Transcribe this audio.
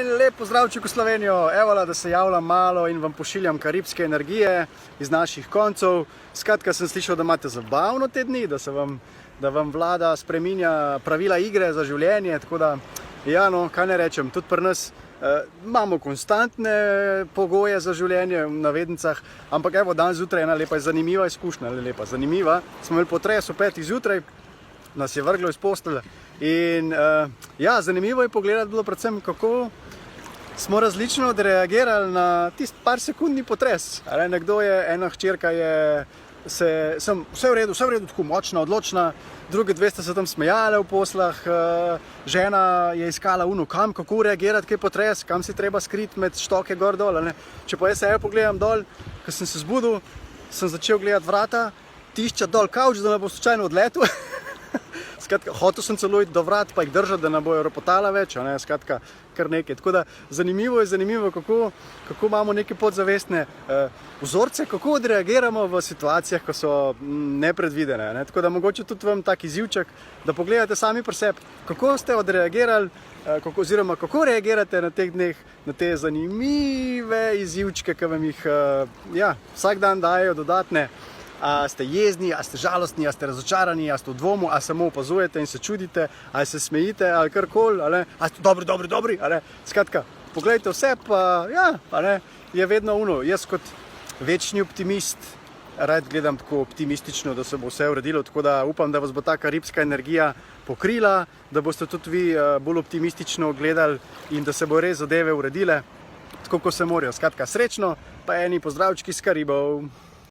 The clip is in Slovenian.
En lep pozdravček v Slovenijo, evola, da se javljam malo in vam pošiljam karibske energije iz naših koncev. Skratka, sem slišal, da imate zabavno te dni, da vam vlada spreminja pravila igre za življenje, tako da, ja no, kaj ne rečem, tudi pri nas imamo konstantne pogoje za življenje, v navednicah, ampak evo, danes zjutraj ena lepa zanimiva izkušnja, zanimiva. Smo imeli potres o 5 zjutraj, nas je vrglo iz postelje. In ja, zanimivo je pogledati bilo predvsem, kako smo različno odreagirali na tisti par sekundni potres. Nekdo je, ena hčerka je vse v redu, tako močna, odločna, druge dve sta se tam smejale v poslah, žena je iskala kam, kako reagirati, kaj potres, kam si treba skriti med štoke gor dol. Če pa jaz pogledam dol, ko sem se zbudil, sem začel gledati vrata, tiščati dol kavč, da ne bo slučajno odletel. Skratka, hotel sem celo iti do vrat, pa jih držati, da ne bojo ropotala več, skratka, kar nekaj. Tako da zanimivo, kako imamo neke podzavestne vzorce, kako odreagiramo v situacijah, ko so nepredvidene. Tako da mogoče tudi vam tak izzivček, da pogledate sami pri sebi, kako ste odreagirali, oziroma kako reagirate na teh dneh, na te zanimive izzivčke, ki vam jih vsak dan dajo dodatne. A ste jezni, a ste žalostni, a ste razočarani, a ste v dvomu, a samo opazujete in se čudite, a se smejite, ali karkoli, a ste dobri, skratka, poglejte vse, pa je vedno jaz kot večni optimist rad gledam tako optimistično, da se bo vse uredilo, tako da upam, da vas bo ta karibska energija pokrila, da boste tudi vi bolj optimistično gledali in da se bo res zadeve uredile, tako kot se morajo. Skratka, srečno, pa eni pozdravčki s Karibov.